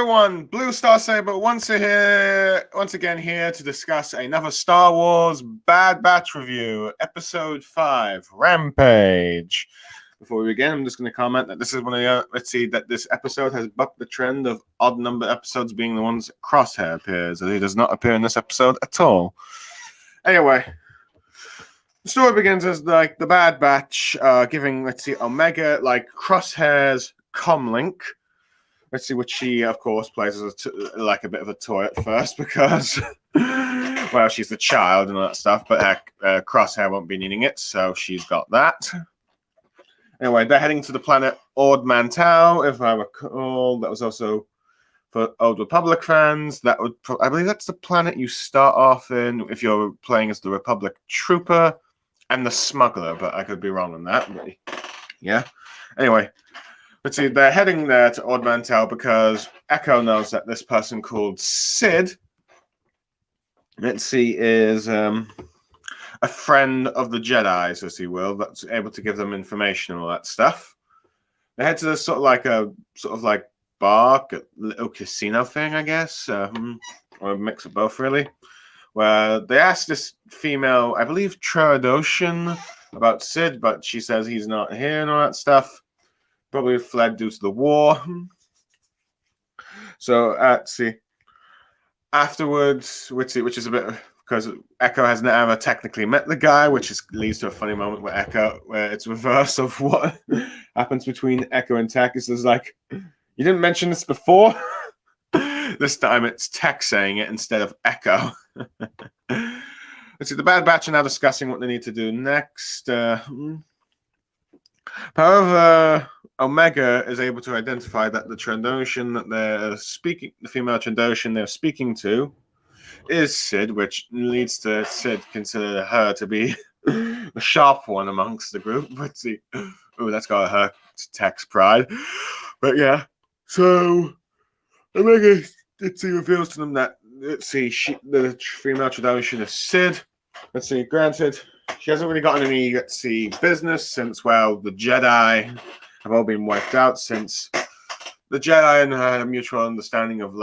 everyone, Blue Star Saber once again here to discuss another Star Wars Bad Batch review, Episode 5, Rampage. Before we begin, I'm just going to comment that this is one of the, that this episode has bucked the trend of odd number episodes being the ones that Crosshair appears, as he does not appear in this episode at all. Anyway, the story begins as like the Bad Batch giving, Omega like Crosshair's comlink. Which she, of course, plays as like a bit of a toy at first because, well, she's the child and all that stuff, but Crosshair won't be needing it, so she's got that. Anyway, they're heading to the planet Ord Mantau, if I recall. That was also for Old Republic fans. That would, I believe that's the planet you start off in if you're playing as the Republic Trooper and the Smuggler, but I could be wrong on that. But yeah. Anyway. They're heading there to Ord Mantau because Echo knows that this person called Sid, is a friend of the Jedi's, as he will, that's able to give them information and all that stuff. They head to this sort of like bar, little casino thing, I guess, or a mix of both, really, where they ask this female, I believe Trandoshan, about Sid, but she says he's not here and all that stuff. Probably fled due to the war. So, afterwards, which is a bit because Echo has never technically met the guy, which leads to a funny moment where it's reverse of what happens between Echo and Tech. It's like, you didn't mention this before. This time it's Tech saying it instead of Echo. The Bad Batch are now discussing what they need to do next. However, Omega is able to identify that the Trandoshan that they're speaking, the female Trandoshan they're speaking to, is Sid, which leads to Sid consider her to be the sharp one amongst the group. But that's got her Tech's pride. But yeah, so Omega reveals to them that the female Trandoshan is Sid. Granted, she hasn't really gotten any, business since, well, the Jedi have all been wiped out since the Jedi and her had a mutual understanding of,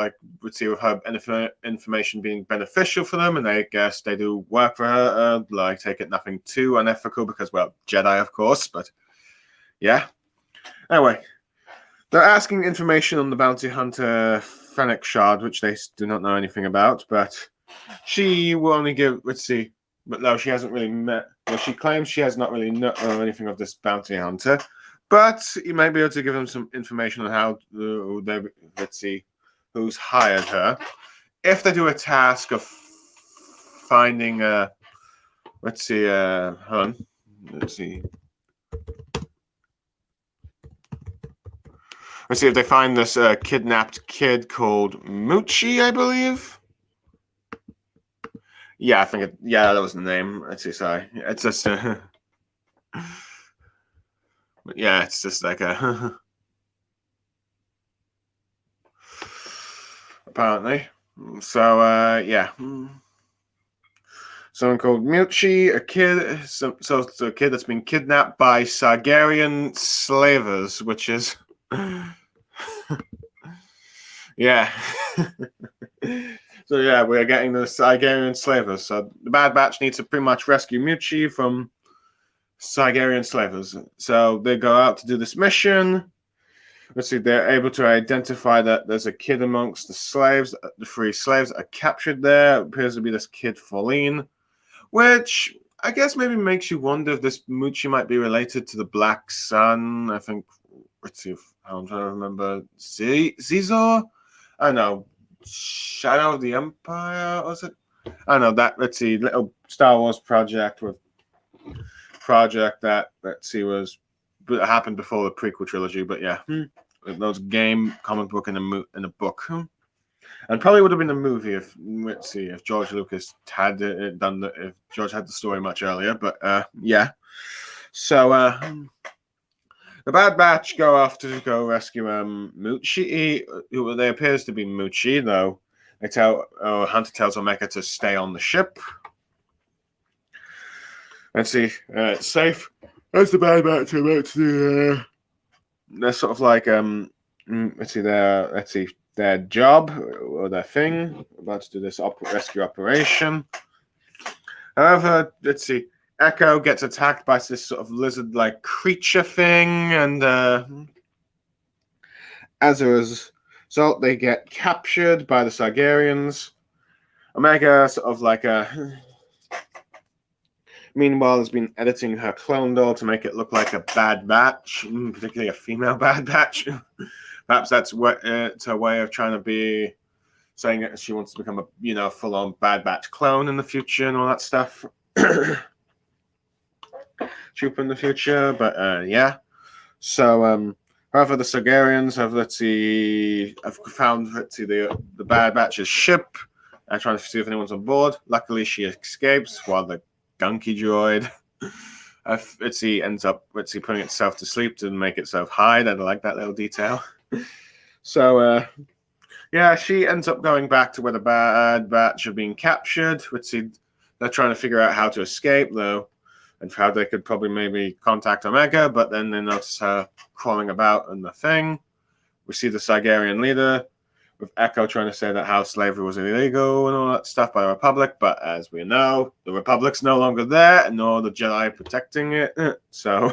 with her information being beneficial for them, and I guess they do work for her, take it nothing too unethical because, well, Jedi, of course, but yeah. Anyway, they're asking information on the bounty hunter Fennec Shard, which they do not know anything about, but she will only give, but no, she hasn't really met. Well, she claims she has not really known anything of this bounty hunter, but you might be able to give them some information on how who's hired her. If they do a task of finding hold on. Let's see if they find this kidnapped kid called Moochie, I believe. Yeah, I think that was the name. Sorry. It's just but yeah, it's just like a apparently. So yeah. Someone called Muchi, a kid, so it's a kid that's been kidnapped by Sargarian slavers, which is yeah. So yeah, we're getting the Sargarian slavers. So the Bad Batch needs to pretty much rescue Muchi from Sargarian slavers. So they go out to do this mission. They're able to identify that there's a kid amongst the slaves. The 3 slaves are captured there. It appears to be this kid Pauline, which I guess maybe makes you wonder if this Muchi might be related to the Black Sun. I think, I'm trying to remember. Zizor? I don't know. Shadow of the Empire, was it? I don't know that. Little Star Wars project that happened before the prequel trilogy. But yeah, those game, comic book, and a book, and probably would have been a movie if George Lucas had if George had the story much earlier. But yeah, so the Bad Batch go off to go rescue Muchi, who they appears to be Muchi, though. Hunter tells Omega to stay on the ship. It's safe. As the Bad Batch are about to do, they're sort of like their job or their thing, about to do this rescue operation. However, let's see, Echo gets attacked by this sort of lizard-like creature thing, and as a result, they get captured by the Sargarians. Omega sort of like meanwhile has been editing her clone doll to make it look like a Bad Batch, particularly a female Bad Batch. Perhaps that's what it's her way of trying to be saying that she wants to become a full-on Bad Batch clone in the future and all that stuff. Trooper in the future, but yeah. So however, the Sargarians have found the Bad Batch's ship and trying to see if anyone's on board. Luckily, she escapes while the gunky droid ends up putting itself to sleep to make itself hide. I like that little detail. So yeah, she ends up going back to where the Bad Batch are being captured. They're trying to figure out how to escape though, and how they could probably maybe contact Omega, but then they notice her crawling about in the thing. We see the Sargarian leader with Echo trying to say that how slavery was illegal and all that stuff by the Republic, but as we know, the Republic's no longer there, nor the Jedi protecting it. So,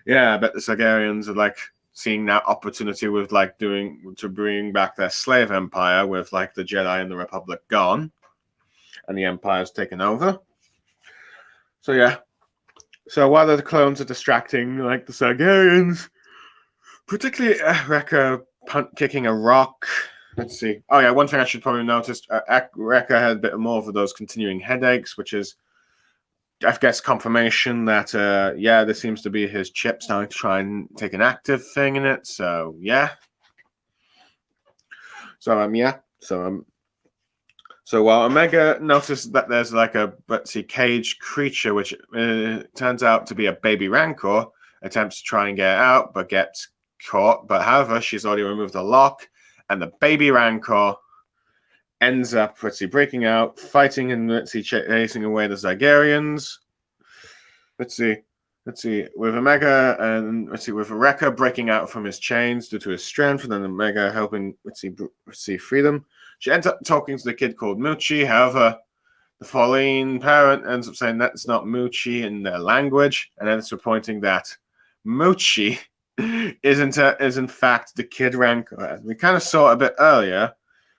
yeah, I bet the Sargarians are like seeing that opportunity with like to bring back their slave empire with like the Jedi and the Republic gone, and the Empire's taken over. So yeah. So while the clones are distracting like the Sargarians, particularly Wrecker kicking a rock. Let's see. Oh yeah, one thing I should probably notice: Wrecker had a bit more of those continuing headaches, which is, I guess, confirmation that yeah, this seems to be his chip starting to try and take an active thing in it. So yeah. So yeah. So while Omega notices that there's like a caged creature, which turns out to be a baby Rancor, attempts to try and get out, but gets caught. But however, she's already removed the lock, and the baby Rancor ends up breaking out, fighting and chasing away the Zygarians. Let's see, with Omega and with Wrecker breaking out from his chains due to his strength, and then Omega helping free them. She ends up talking to the kid called Moochie. However, the Pauline parent ends up saying that's not Moochie in their language, and ends up pointing that Moochie is in fact the kid Rancor. We kind of saw it a bit earlier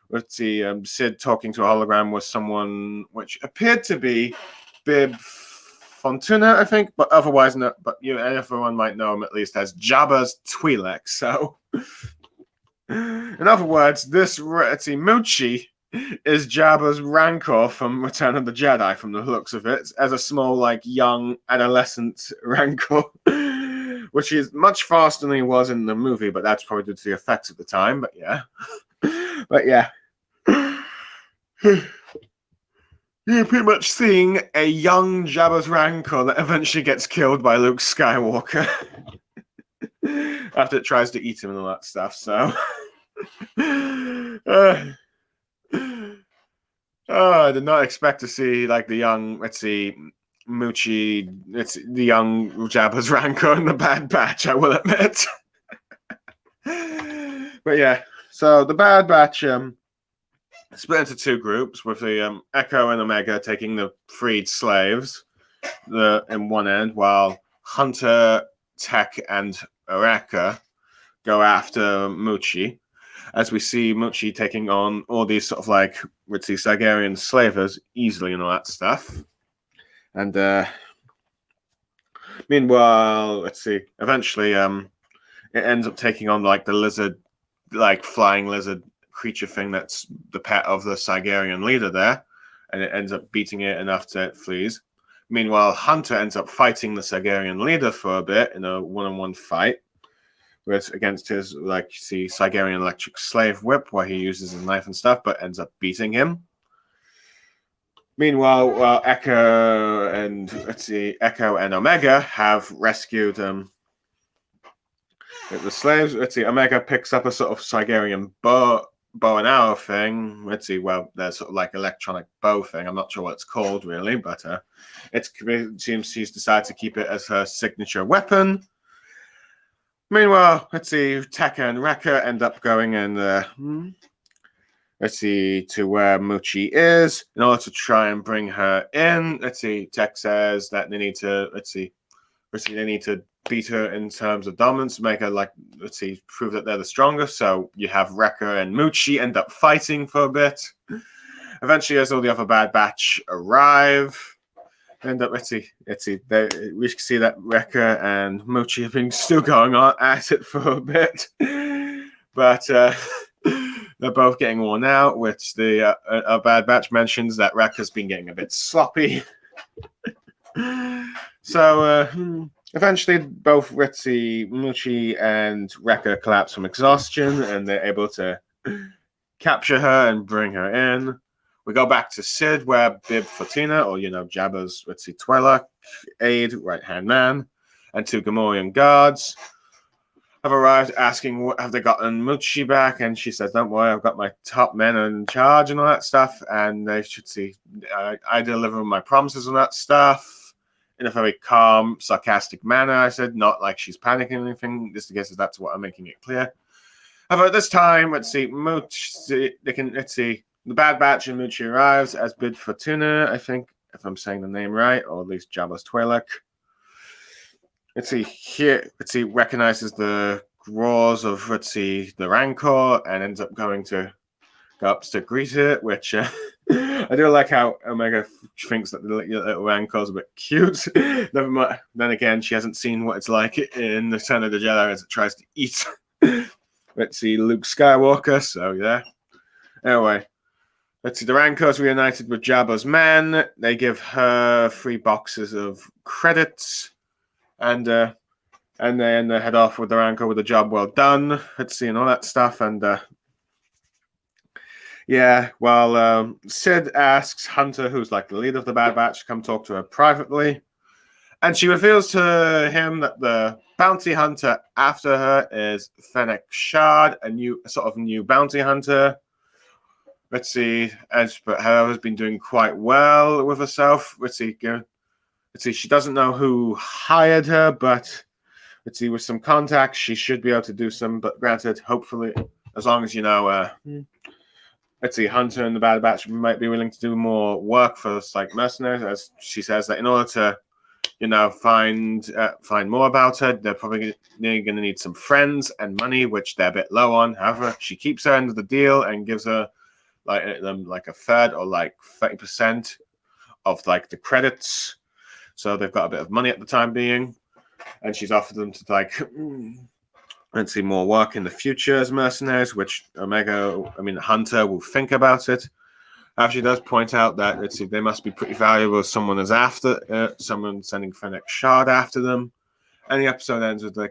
with the Sid talking to a hologram with someone which appeared to be Bib Fortuna, I think, but otherwise no. But everyone might know him at least as Jabba's Twi'lek. So. In other words, this Moochie is Jabba's Rancor from Return of the Jedi, from the looks of it, as a small, like, young adolescent Rancor, which is much faster than he was in the movie, but that's probably due to the effects at the time, but yeah. But yeah. You're pretty much seeing a young Jabba's Rancor that eventually gets killed by Luke Skywalker. After it tries to eat him and all that stuff, so I did not expect to see like the young, Moochie, it's the young Jabba's Rancor in the Bad Batch, I will admit. But yeah, so the Bad Batch split into two groups, with the Echo and Omega taking the freed slaves in one end, while Hunter, Tech, and Araka go after Moochie, as we see Moochie taking on all these sort of like Sargarian slavers easily and all that stuff. And meanwhile, eventually it ends up taking on like the lizard, like flying lizard creature thing that's the pet of the Sargarian leader there, and it ends up beating it enough that it flees. Meanwhile, Hunter ends up fighting the Sargarian leader for a bit in a one-on-one fight against his Sargarian electric slave whip, where he uses his knife and stuff, but ends up beating him. Meanwhile, Echo and Omega have rescued the slaves. Omega picks up a sort of Sargarian bow and arrow thing. There's sort of like electronic bow thing. I'm not sure what it's called really, but it seems she's decided to keep it as her signature weapon. Meanwhile, let's see, Tekka and Rekka end up going and let's see, to where Muchi is in order to try and bring her in. Let's see, Tech says that they need to, they need to beat her in terms of dominance, make her prove that they're the strongest. So you have Rekka and Muchi end up fighting for a bit. Eventually, as all the other Bad Batch arrive, end up, we can see that Rekka and Muchi have been still going on at it for a bit. But they're both getting worn out, which the Bad Batch mentions that Rekka's been getting a bit sloppy. So eventually, both Muchi and Rekka collapse from exhaustion, and they're able to capture her and bring her in. We go back to Sid, where Bib Fortuna, or Jabba's Twi'lek aide, right-hand man, and two Gamorrean guards have arrived, asking have they gotten Muchi back, and she says, "Don't worry, I've got my top men in charge and all that stuff, and they should see I deliver my promises and that stuff in a very calm, sarcastic manner." I said, not like she's panicking or anything. Just in case that's what I'm making it clear. However, at this time, Muchi, the Bad Batch and Muchi arrives as Bib Fortuna, I think, if I'm saying the name right, or at least Jabba's Twi'lek. Recognizes the roars of, the Rancor, and ends up going to go up to greet it, which I do like how Omega thinks that the little Rancor's a bit cute. Never mind. Then again, she hasn't seen what it's like in the Return of the Jedi as it tries to eat, Luke Skywalker, so yeah. Anyway, the Rancor's reunited with Jabba's men. They give her 3 boxes of credits, and then they head off with the Rancor with a job well done. And all that stuff. And while Sid asks Hunter, who's like the leader of the Bad Batch, to come talk to her privately. And she reveals to him that the bounty hunter after her is Fennec Shard, a new bounty hunter. But her has been doing quite well with herself. She doesn't know who hired her, but with some contacts, she should be able to do some. But granted, hopefully, as long as Hunter and the Bad Batch might be willing to do more work for us, like mercenaries, as she says that in order to, find more about her, they're probably going to need some friends and money, which they're a bit low on. However, she keeps her end of the deal and gives her like a third or like 30% of the credits, so they've got a bit of money at the time being, and she's offered them to more work in the future as mercenaries, which Hunter will think about it. She does point out that they must be pretty valuable if someone is after someone sending Fennec Shard after them. And the episode ends with Hunter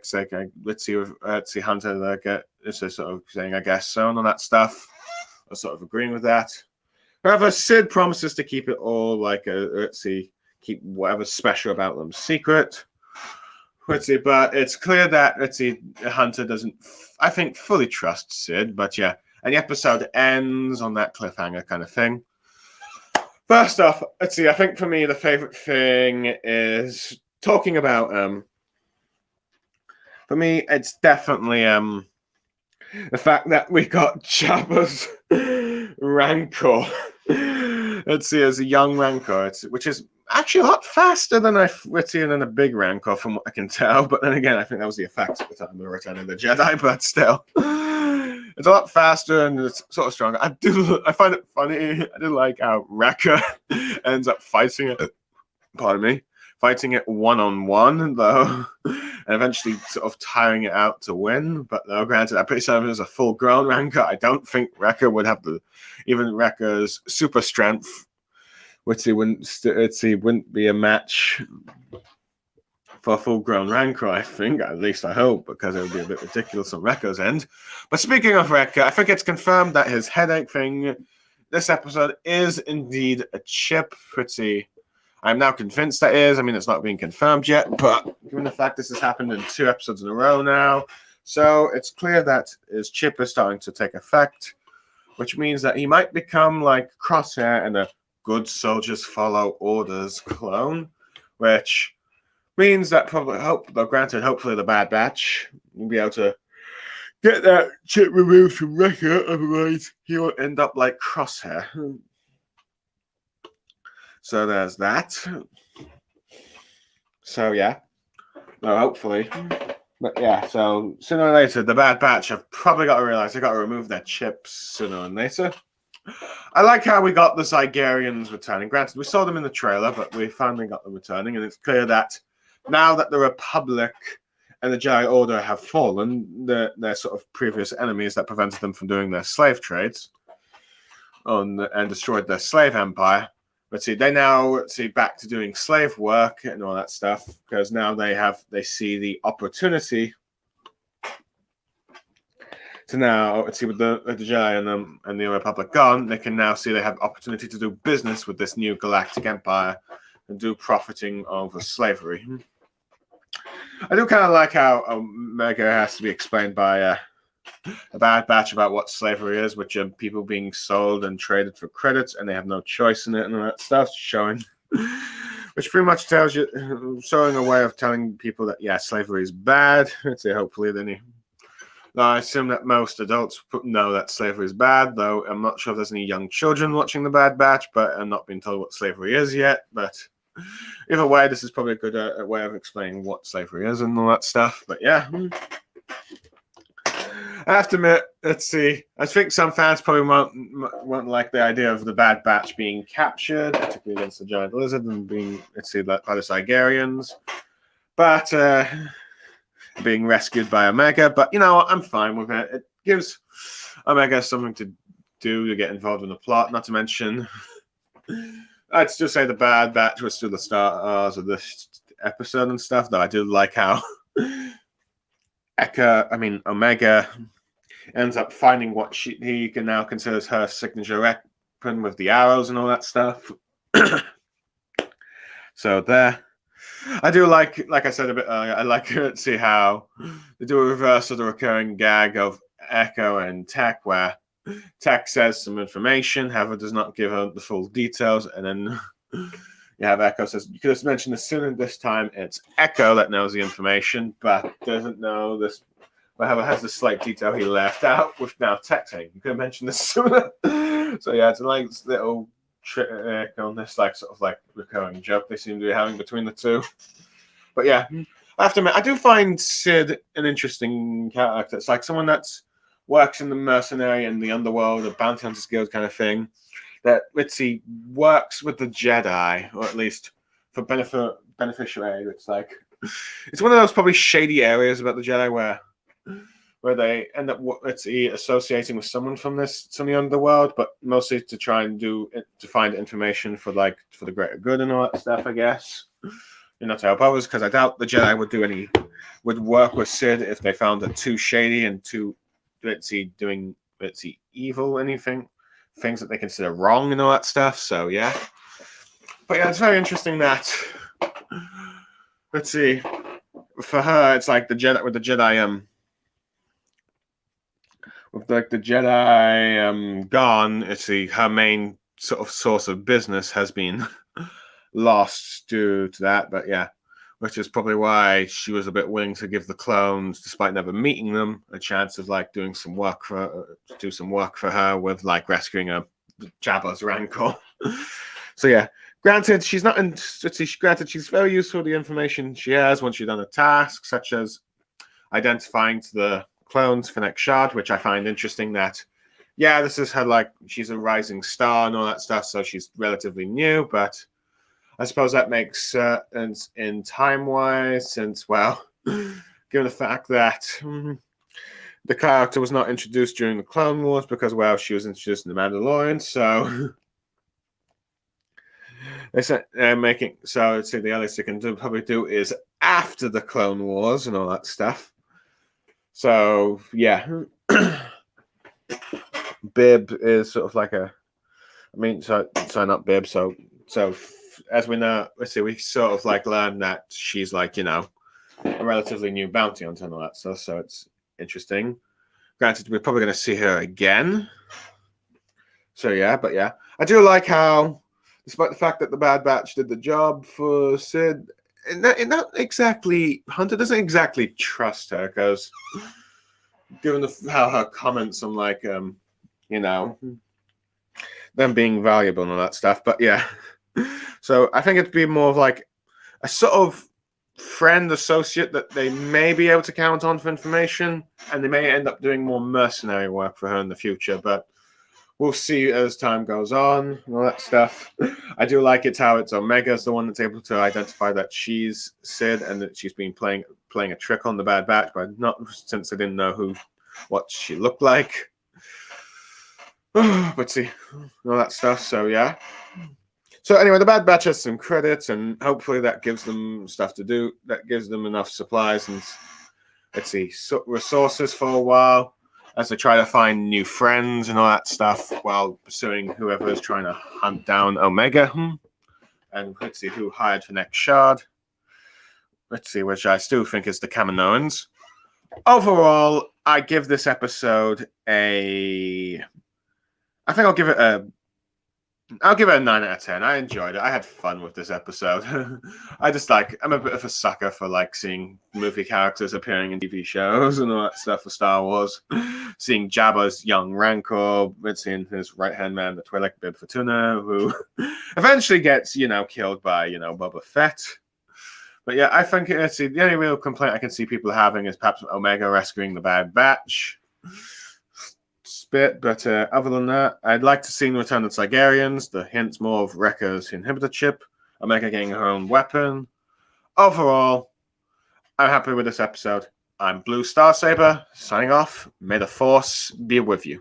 sort of saying, "I guess so," and all that stuff. I'm sort of agreeing with that. However, Sid promises to keep it all keep whatever's special about them secret. But it's clear that Hunter doesn't, I think, fully trust Sid. But yeah, and the episode ends on that cliffhanger kind of thing. First off, I think for me the favorite thing is talking about. For me, it's definitely the fact that we got Jabba's Rancor. As a young Rancor, which is actually a lot faster than than a big Rancor, from what I can tell. But then again, I think that was the effect at the time of Return of the Jedi. But still, it's a lot faster and it's sort of stronger. I find it funny. I do like how Rekka ends up fighting it. Pardon me. Fighting it one-on-one, though, and eventually sort of tiring it out to win. But though, granted, I'm pretty certain as a full-grown Rancor, I don't think Rekka would have even Rekka's super strength, which he wouldn't be a match for a full-grown Rancor, I think. At least I hope, because it would be a bit ridiculous on Rekka's end. But speaking of Rekka, I think it's confirmed that his headache thing this episode is indeed a chip. I'm now convinced that is. It's not being confirmed yet, but given the fact this has happened in 2 episodes in a row now, so it's clear that his chip is starting to take effect, which means that he might become like Crosshair and a good soldiers follow orders clone, which means that hopefully the Bad Batch We'll be able to get that chip removed from Wrecker, otherwise he will end up like Crosshair. So there's that. So yeah. No, hopefully. But yeah, so sooner or later, the Bad Batch have probably got to realize they've got to remove their chips sooner or later. I like how we got the Zygerians returning. Granted, we saw them in the trailer, but we finally got them returning, and it's clear that now that the Republic and the Jedi Order have fallen, their sort of previous enemies that prevented them from doing their slave trades and destroyed their slave empire. But see, they now back to doing slave work and all that stuff, because now they see the opportunity to now with the Jedi and the Republic gone, they can now see they have opportunity to do business with this new galactic empire and do profiting over slavery. I do kind of like how Omega has to be explained by a Bad Batch about what slavery is, which are people being sold and traded for credits, and they have no choice in it and all that stuff, showing, which pretty much tells you, showing a way of telling people that, yeah, slavery is bad. Let's say, hopefully, then I assume that most adults know that slavery is bad, though I'm not sure if there's any young children watching the Bad Batch, but I'm not being told what slavery is yet. But either way, this is probably a good way of explaining what slavery is and all that stuff. But yeah. I have to admit, let's see. I think some fans probably won't like the idea of the Bad Batch being captured, particularly against the giant lizard, and being, let's see, by the Zygerians. But being rescued by Omega. But you know what? I'm fine with it. It gives Omega something to do to get involved in the plot. Not to mention, I'd still say the Bad Batch was still the stars of this episode and stuff. Though I do like how Omega ends up finding what he can now considers her signature weapon with the arrows and all that stuff. So there. I do like I said a bit earlier, I like to see how they do a reverse of the recurring gag of Echo and Tech, where Tech says some information, however does not give her the full details, and then you have Echo says, you could have mentioned this sooner. This time it's Echo that knows the information, but doesn't know this, however has the slight detail he left out, with now Tech saying, you could have mentioned this sooner. So yeah, it's a nice little trick on this sort of recurring joke they seem to be having between the two. But yeah, I have to admit, I do find Sid an interesting character. It's like someone that works in the mercenary and the underworld, the bounty hunters guild kind of thing, that works with the Jedi, or at least for beneficial aid. It's one of those probably shady areas about the Jedi where they end up associating with someone from the underworld, but mostly to try and to find information for the greater good and all that stuff, I guess. Not to help others, because I doubt the Jedi would work with Sid if they found it too shady and too doing evil things that they consider wrong and all that stuff. So yeah. But yeah, it's very interesting that for her it's like the Jedi with the Jedi gone, her main sort of source of business has been lost due to that. But yeah, which is probably why she was a bit willing to give the clones, despite never meeting them, a chance of doing some work for her with rescuing a Jabba's Rancor. So yeah, granted she's very useful with the information she has once she's done a task, such as identifying to the clones for next shard, which I find interesting that, yeah, this is her, she's a rising star and all that stuff, so she's relatively new, but I suppose that makes sense in time-wise, since, well, given the fact that the character was not introduced during the Clone Wars because, well, she was introduced in The Mandalorian, so they said the earliest they can probably do is after the Clone Wars and all that stuff. So yeah, Bib is sort of not Bib. So as we know, we sort of learned that she's a relatively new bounty hunter and all that stuff. So it's interesting. Granted, we're probably going to see her again. So yeah, but yeah, I do like how, despite the fact that the Bad Batch did the job for Sid, not exactly. Hunter doesn't exactly trust her because, given how her comments on like you know, them being valuable and all that stuff. But yeah, so I think it'd be more of like a sort of friend associate that they may be able to count on for information, and they may end up doing more mercenary work for her in the future. But we'll see as time goes on and all that stuff. I do like it how it's Omega's the one that's able to identify that she's Sid and that she's been playing a trick on the Bad Batch, but not since I didn't know what she looked like. But see, all that stuff. So yeah. So anyway, the Bad Batch has some credits, and hopefully that gives them stuff to do. That gives them enough supplies and let's see, resources for a while as they try to find new friends and all that stuff while pursuing whoever is trying to hunt down Omega. And let's see who hired for next shard. Let's see, which I still think is the Kaminoans. Overall, I give this episode I think I'll give it a 9 out of 10. I enjoyed it. I had fun with this episode. I'm a bit of a sucker for like seeing movie characters appearing in TV shows and all that stuff for Star Wars. Seeing Jabba's young Rancor, seeing his right-hand man, the Twi'lek Bib Fortuna, who eventually gets, killed by, Boba Fett. But yeah, I think the only real complaint I can see people having is perhaps Omega rescuing the Bad Batch. Bit, but other than that, I'd like to see the return of Tigerians, the hints more of Wrecker's inhibitor chip, Omega getting her own weapon. Overall, I'm happy with this episode. I'm Blue Star Saber, signing off. May the Force be with you.